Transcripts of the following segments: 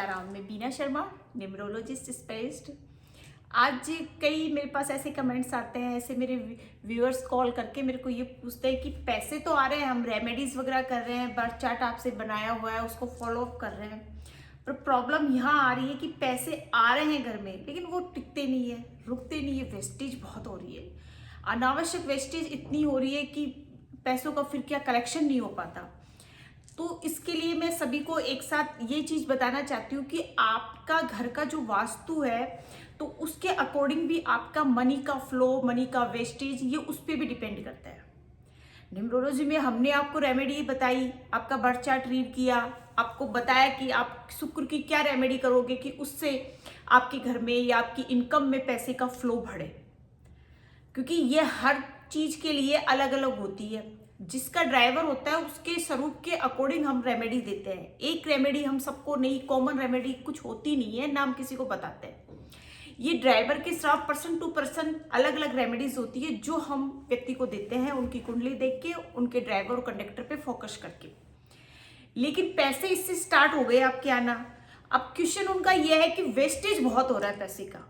सीताराम। मैं बीना Sharma, numerologist specialist. आज कई मेरे पास ऐसे कमेंट्स आते हैं, ऐसे मेरे व्यूअर्स कॉल करके मेरे को ये पूछते हैं कि पैसे तो आ रहे हैं, हम रेमेडीज वगैरह कर रहे हैं, बर्थ चार्ट आपसे बनाया हुआ है, उसको फॉलो अप कर रहे हैं, पर प्रॉब्लम यहाँ आ रही है कि पैसे आ रहे हैं घर में लेकिन वो टिकते नहीं है, रुकते नहीं है, वेस्टेज बहुत हो रही है। अनावश्यक वेस्टेज इतनी हो रही है कि पैसों का फिर क्या कलेक्शन नहीं हो पाता। तो इसके लिए मैं सभी को एक साथ ये चीज बताना चाहती हूँ कि आपका घर का जो वास्तु है तो उसके अकॉर्डिंग भी आपका मनी का फ्लो, मनी का वेस्टेज, ये उस पर भी डिपेंड करता है। न्यूमरोलॉजी में हमने आपको रेमेडी बताई, आपका बर्थ चार्ट रीड किया, आपको बताया कि आप शुक्र की क्या रेमेडी करोगे कि उससे आपके घर में या आपकी इनकम में पैसे का फ्लो बढ़े, क्योंकि ये हर चीज के लिए अलग अलग होती है। जिसका ड्राइवर होता है उसके स्वरूप के अकॉर्डिंग हम रेमेडी देते हैं। एक रेमेडी हम सबको नहीं, कॉमन रेमेडी कुछ होती नहीं है, नाम किसी को बताते हैं। ये ड्राइवर के साथ पर्सन टू पर्सन अलग अलग रेमेडीज होती है जो हम व्यक्ति को देते हैं, उनकी कुंडली देख के, उनके ड्राइवर और कंडक्टर पे फोकस करके। लेकिन पैसे इससे स्टार्ट हो गए आपके आना। अब क्वेश्चन उनका यह है कि वेस्टेज बहुत हो रहा है पैसे का।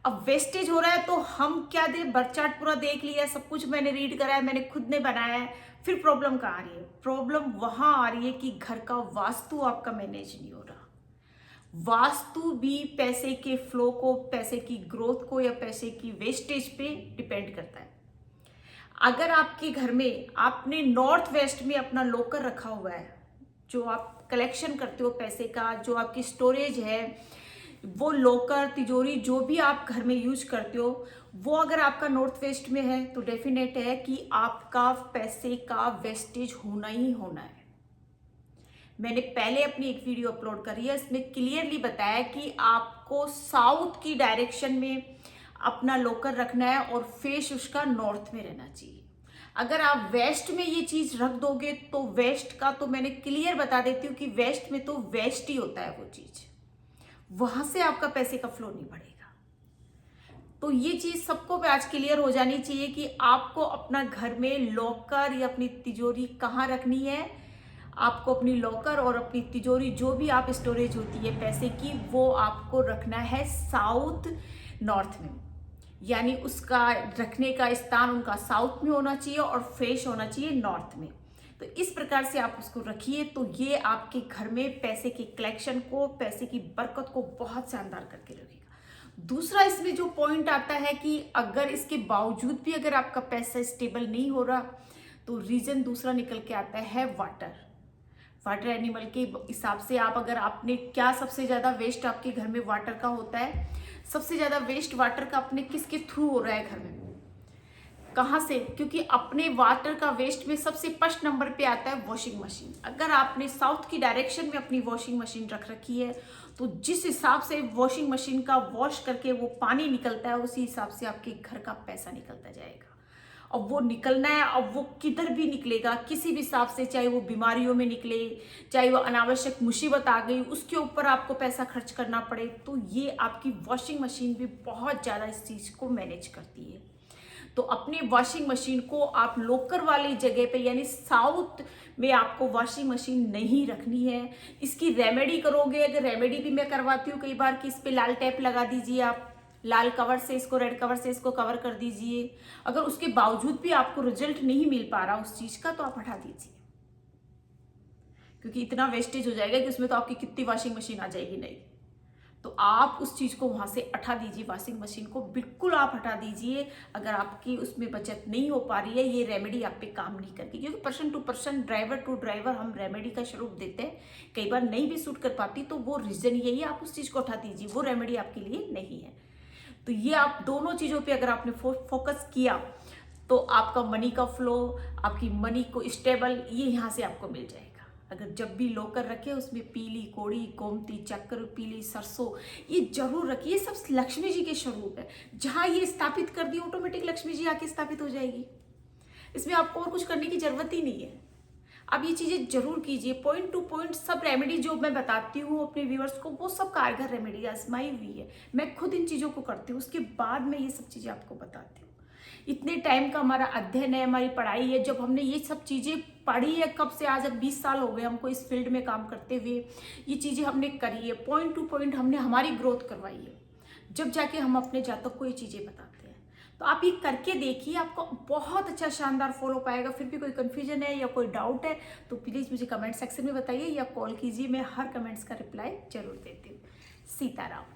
अब वेस्टेज हो रहा है तो हम क्या दें? बर्थ चार्ट पूरा देख लिया, सब कुछ मैंने रीड करा है, मैंने खुद ने बनाया है, फिर प्रॉब्लम कहाँ आ रही है? प्रॉब्लम वहां आ रही है कि घर का वास्तु आपका मैनेज नहीं हो रहा। वास्तु भी पैसे के फ्लो को, पैसे की ग्रोथ को या पैसे की वेस्टेज पे डिपेंड करता है। अगर आपके घर में आपने नॉर्थ वेस्ट में अपना लॉकर रखा हुआ है, जो आप कलेक्शन करते हो पैसे का, जो आपकी स्टोरेज है, वो लॉकर, तिजोरी, जो भी आप घर में यूज करते हो, वो अगर आपका नॉर्थ वेस्ट में है तो डेफिनेट है कि आपका पैसे का वेस्टेज होना ही होना है। मैंने पहले अपनी एक वीडियो अपलोड करी है, इसमें क्लियरली बताया कि आपको साउथ की डायरेक्शन में अपना लॉकर रखना है और फेस उसका नॉर्थ में रहना चाहिए। अगर आप वेस्ट में ये चीज रख दोगे तो वेस्ट का तो मैंने क्लियर बता देती हूँ कि वेस्ट में तो वेस्ट ही होता है वो चीज, वहां से आपका पैसे का फ्लो नहीं बढ़ेगा। तो ये चीज सबको पे आज क्लियर हो जानी चाहिए कि आपको अपना घर में लॉकर या अपनी तिजोरी कहाँ रखनी है। आपको अपनी लॉकर और अपनी तिजोरी, जो भी आप स्टोरेज होती है पैसे की, वो आपको रखना है साउथ नॉर्थ में, यानी उसका रखने का स्थान उनका साउथ में होना चाहिए और फेस होना चाहिए नॉर्थ में। तो इस प्रकार से आप उसको रखिए तो ये आपके घर में पैसे की कलेक्शन को, पैसे की बरकत को बहुत शानदार करके रखेगा। दूसरा इसमें जो पॉइंट आता है कि अगर इसके बावजूद भी अगर आपका पैसा स्टेबल नहीं हो रहा तो रीजन दूसरा निकल के आता है वाटर। वाटर एनिमल के हिसाब से आप, अगर आपने क्या सबसे ज्यादा वेस्ट आपके घर में वाटर का होता है, सबसे ज्यादा वेस्ट वाटर का अपने किसके थ्रू हो रहा है घर में, कहाँ से? क्योंकि अपने वाटर का वेस्ट में सबसे फर्स्ट नंबर पे आता है वॉशिंग मशीन। अगर आपने साउथ की डायरेक्शन में अपनी वॉशिंग मशीन रख रखी है तो जिस हिसाब से वॉशिंग मशीन का वॉश करके वो पानी निकलता है, उसी हिसाब से आपके घर का पैसा निकलता जाएगा। अब वो निकलना है, अब वो किधर भी निकलेगा, किसी भी हिसाब से, चाहे वो बीमारियों में निकले, चाहे वो अनावश्यक मुसीबत आ गई उसके ऊपर आपको पैसा खर्च करना पड़े, तो ये आपकी वॉशिंग मशीन भी बहुत ज़्यादा इस चीज़ को मैनेज करती है। तो अपनी वॉशिंग मशीन को आप लोकर वाली जगह पे, यानी साउथ में आपको वॉशिंग मशीन नहीं रखनी है। इसकी रेमेडी करोगे, अगर रेमेडी भी मैं करवाती हूँ कई बार कि इस पे लाल टेप लगा दीजिए, आप लाल कवर से इसको, रेड कवर से इसको कवर कर दीजिए। अगर उसके बावजूद भी आपको रिजल्ट नहीं मिल पा रहा उस चीज का तो आप हटा दीजिए, क्योंकि इतना वेस्टेज हो जाएगा कि उसमें तो आपकी कितनी वॉशिंग मशीन आ जाएगी नहीं। तो आप उस चीज को वहां से हटा दीजिए, वॉशिंग मशीन को बिल्कुल आप हटा दीजिए। अगर आपकी उसमें बचत नहीं हो पा रही है, ये रेमेडी आप पे काम नहीं करती, क्योंकि person to person, driver to driver हम रेमेडी का स्वरूप देते हैं, कई बार नहीं भी सूट कर पाती, तो वो रीजन यही है, आप उस चीज को हटा दीजिए, वो रेमेडी आपके लिए नहीं है। तो ये आप दोनों चीजों पे अगर आपने फोकस किया तो आपका मनी का फ्लो, आपकी मनी को स्टेबल, ये यहाँ से आपको मिल जाएगा। अगर जब भी लॉकर रखे उसमें पीली कोड़ी, गोमती चक्र, पीली सरसों, ये जरूर रखिए। सब लक्ष्मी जी के स्वरूप है, जहां ये स्थापित कर दी ऑटोमेटिक लक्ष्मी जी आके स्थापित हो जाएगी। इसमें आपको और कुछ करने की जरूरत ही नहीं है। अब ये चीजें जरूर कीजिए, पॉइंट टू पॉइंट सब रेमेडी जो मैं बताती हूँ अपने व्यूअर्स को, वो सब कारगर रेमेडी आजमाई हुई है। मैं खुद इन चीजों को करती हूँ, उसके बाद मैं ये सब चीजें आपको बताती हूँ। इतने टाइम का हमारा अध्ययन है, हमारी पढ़ाई है, जब हमने ये सब चीज़ें पढ़ी है, कब से आज अब 20 साल हो गए हमको इस फील्ड में काम करते हुए, ये चीज़ें हमने करी है, पॉइंट टू पॉइंट हमने हमारी ग्रोथ करवाई है, जब जाके हम अपने जातक को ये चीज़ें बताते हैं। तो आप ये करके देखिए, आपको बहुत अच्छा शानदार फॉलो पाएगा। फिर भी कोई कन्फ्यूजन है या कोई डाउट है तो प्लीज़ मुझे कमेंट सेक्शन में बताइए या कॉल कीजिए, मैं हर कमेंट्स का रिप्लाई जरूर देती हूँ। सीताराम।